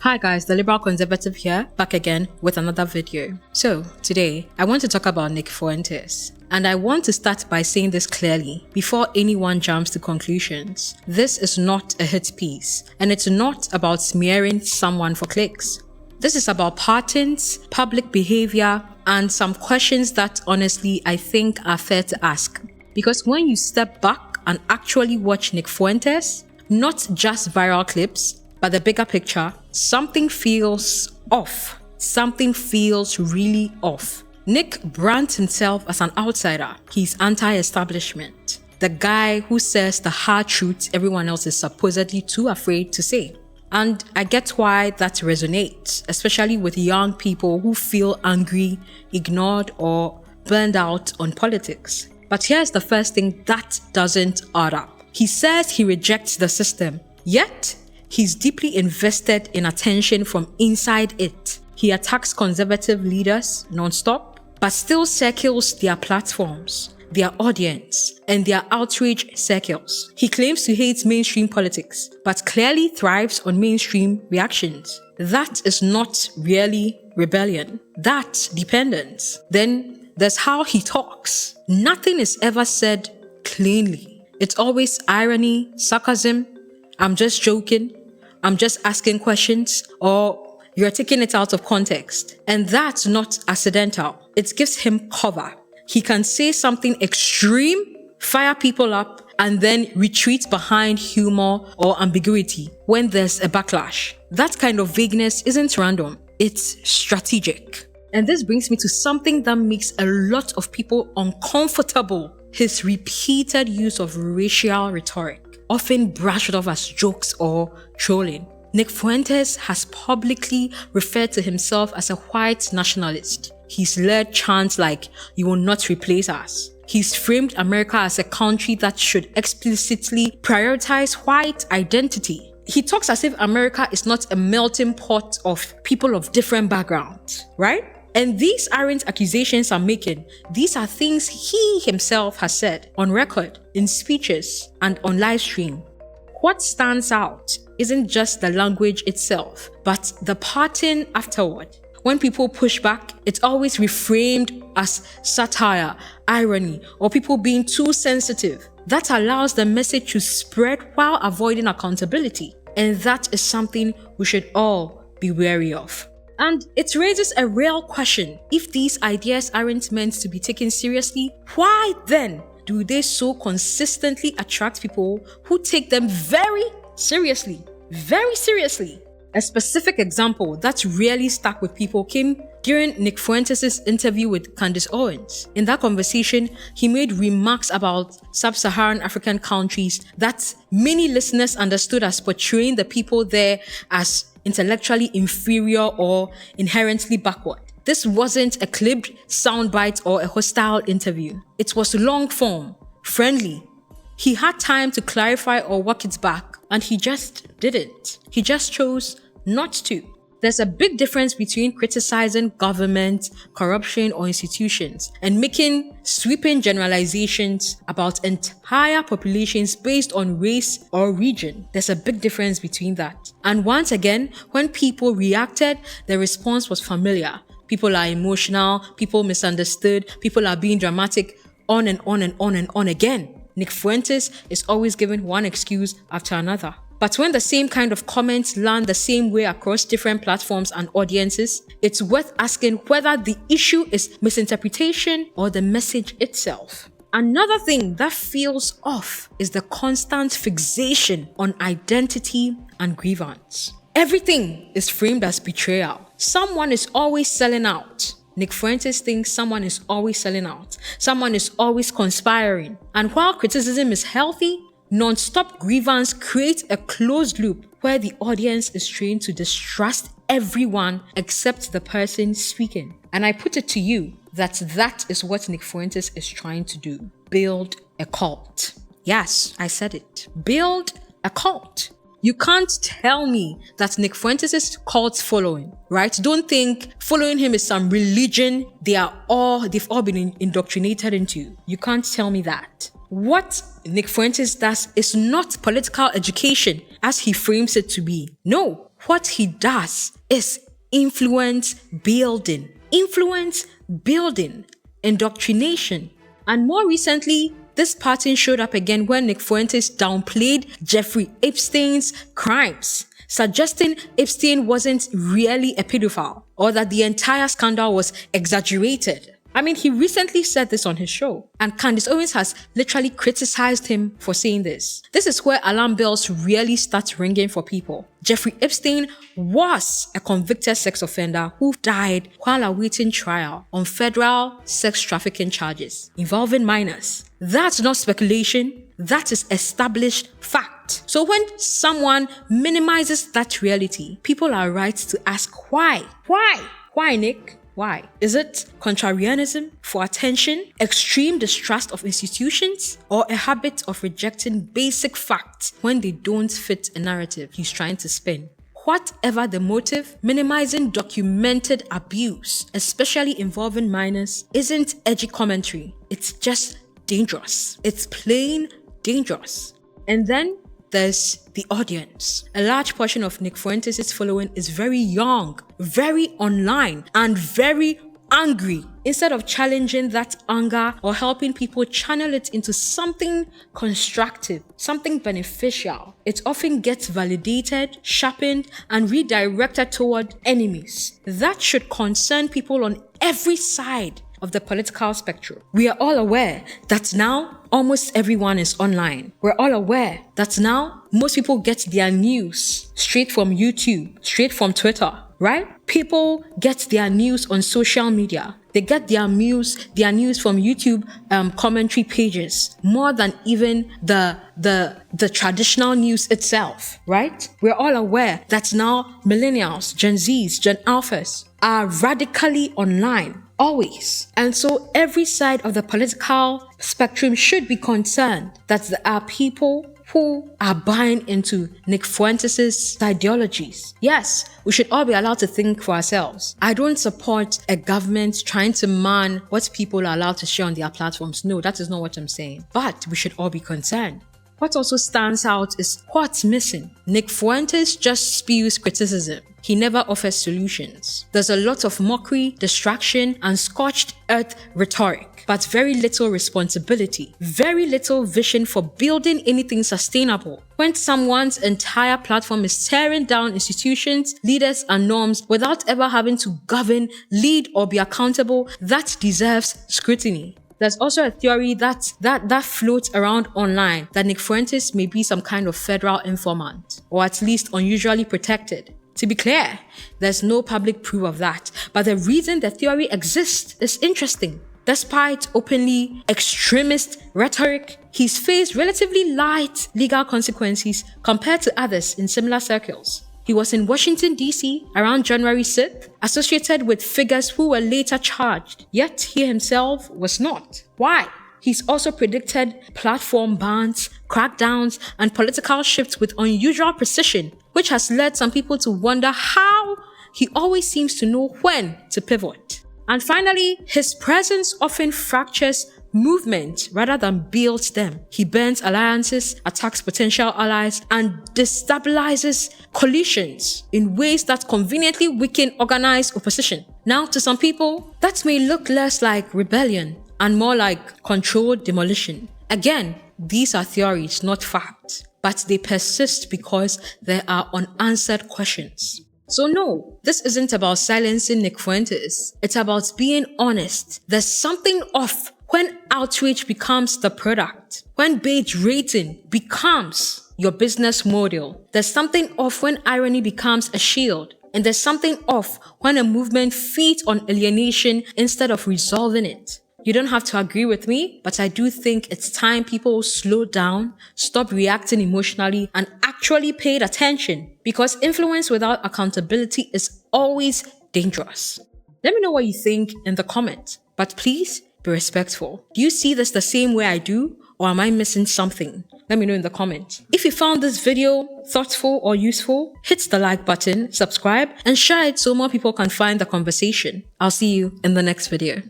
Hi guys, the Liberal Conservative here, back again with another video. So today, I want to talk about Nick Fuentes. And I want to start by saying this clearly, before anyone jumps to conclusions. This is not a hit piece, and it's not about smearing someone for clicks. This is about patterns, public behavior, and some questions that honestly I think are fair to ask. Because when you step back and actually watch Nick Fuentes, not just viral clips, but the bigger picture, something feels off. Something feels really off. Nick brands himself as an outsider. He's anti-establishment. The guy who says the hard truth everyone else is supposedly too afraid to say. And I get why that resonates, especially with young people who feel angry, ignored, or burned out on politics. But here's the first thing that doesn't add up. He says he rejects the system, yet he's deeply invested in attention from inside it. He attacks conservative leaders non-stop, but still circles their platforms, their audience, and their outrage circles. He claims to hate mainstream politics, but clearly thrives on mainstream reactions. That is not really rebellion. That's dependence. Then there's how he talks. Nothing is ever said cleanly. It's always irony, sarcasm, I'm just joking, I'm just asking questions, or you're taking it out of context. And that's not accidental. It gives him cover. He can say something extreme, fire people up, and then retreat behind humor or ambiguity when there's a backlash. That kind of vagueness isn't random, it's strategic. And this brings me to something that makes a lot of people uncomfortable: his repeated use of racial rhetoric, often brushed off as jokes or trolling. Nick Fuentes has publicly referred to himself as a white nationalist. He's led chants like, "You will not replace us." He's framed America as a country that should explicitly prioritize white identity. He talks as if America is not a melting pot of people of different backgrounds, right? And these aren't accusations I'm making. These are things he himself has said on record, in speeches, and on live stream. What stands out isn't just the language itself, but the pattern afterward. When people push back, it's always reframed as satire, irony, or people being too sensitive. That allows the message to spread while avoiding accountability. And that is something we should all be wary of. And it raises a real question. If these ideas aren't meant to be taken seriously, why then do they so consistently attract people who take them very seriously? Very seriously. A specific example that really stuck with people came during Nick Fuentes' interview with Candace Owens. In that conversation, he made remarks about sub-Saharan African countries that many listeners understood as portraying the people there as intellectually inferior or inherently backward. This wasn't a clipped soundbite or a hostile interview. It was long form, friendly. He had time to clarify or walk it back, and he just didn't. He just chose not to. There's a big difference between criticizing government, corruption, or institutions and making sweeping generalizations about entire populations based on race or region. There's a big difference between that. And once again, when people reacted, the response was familiar. People are emotional, people misunderstood, people are being dramatic, on and on and on and on again. Nick Fuentes is always given one excuse after another. But when the same kind of comments land the same way across different platforms and audiences, it's worth asking whether the issue is misinterpretation or the message itself. Another thing that feels off is the constant fixation on identity and grievance. Everything is framed as betrayal. Someone is always selling out. Nick Fuentes thinks someone is always selling out. Someone is always conspiring. And while criticism is healthy, non-stop grievance creates a closed loop where the audience is trained to distrust everyone except the person speaking. And I put it to you that is what Nick Fuentes is trying to do. Build a cult. Yes, I said it. Build a cult. You can't tell me that Nick Fuentes' cult following, right? Don't think following him is some religion they've all been indoctrinated into. You can't tell me that. What Nick Fuentes does is not political education as he frames it to be. No, What he does is influence building. Influence building. Indoctrination. And more recently, this pattern showed up again when Nick Fuentes downplayed Jeffrey Epstein's crimes, suggesting Epstein wasn't really a pedophile or that the entire scandal was exaggerated. I mean, he recently said this on his show, and Candace Owens has literally criticized him for saying this. This is where alarm bells really start ringing for people. Jeffrey Epstein was a convicted sex offender who died while awaiting trial on federal sex trafficking charges involving minors. That's not speculation. That is established fact. So when someone minimizes that reality, people are right to ask why. Why? Why, Nick? Why? Is it contrarianism for attention, extreme distrust of institutions, or a habit of rejecting basic facts when they don't fit a narrative he's trying to spin? Whatever the motive, minimizing documented abuse, especially involving minors, isn't edgy commentary. It's just dangerous. It's plain dangerous. And then there's the audience. A large portion of Nick Fuentes' following is very young, very online, and very angry. Instead of challenging that anger or helping people channel it into something constructive, something beneficial, it often gets validated, sharpened, and redirected toward enemies. That should concern people on every side of the political spectrum. We are all aware that now almost everyone is online. We're all aware that now most people get their news straight from YouTube, straight from Twitter, right? People get their news on social media. They get their news from YouTube commentary pages more than even the traditional news itself, right? We're all aware that now millennials, Gen Zs, Gen Alphas are radically online. Always. And so every side of the political spectrum should be concerned that there are people who are buying into Nick Fuentes' ideologies. Yes, we should all be allowed to think for ourselves. I don't support a government trying to man what people are allowed to share on their platforms. No, that is not what I'm saying. But we should all be concerned. What also stands out is what's missing. Nick Fuentes just spews criticism. He never offers solutions. There's a lot of mockery, distraction, and scorched earth rhetoric, but very little responsibility, very little vision for building anything sustainable. When someone's entire platform is tearing down institutions, leaders, and norms without ever having to govern, lead, or be accountable, that deserves scrutiny. There's also a theory that floats around online that Nick Fuentes may be some kind of federal informant, or at least unusually protected. To be clear, there's no public proof of that, but the reason the theory exists is interesting. Despite openly extremist rhetoric, he's faced relatively light legal consequences compared to others in similar circles. He was in Washington, D.C. around January 6th, associated with figures who were later charged, yet he himself was not. Why? He's also predicted platform bans, crackdowns, and political shifts with unusual precision, which has led some people to wonder how he always seems to know when to pivot. And finally, his presence often fractures movement rather than builds them. He bends alliances, attacks potential allies, and destabilizes coalitions in ways that conveniently weaken organized opposition. Now, to some people, that may look less like rebellion and more like controlled demolition. Again, these are theories, not facts, but they persist because there are unanswered questions. So no, this isn't about silencing Nick Fuentes. It's about being honest. There's something off when outrage becomes the product, when bait rating becomes your business model. There's something off when irony becomes a shield. And there's something off when a movement feeds on alienation instead of resolving it. You don't have to agree with me, but I do think it's time people slow down, stop reacting emotionally, and actually paid attention. Because influence without accountability is always dangerous. Let me know what you think in the comments, but please be respectful. Do you see this the same way I do, or am I missing something? Let me know in the comments. If you found this video thoughtful or useful, hit the like button, subscribe, and share it so more people can find the conversation. I'll see you in the next video.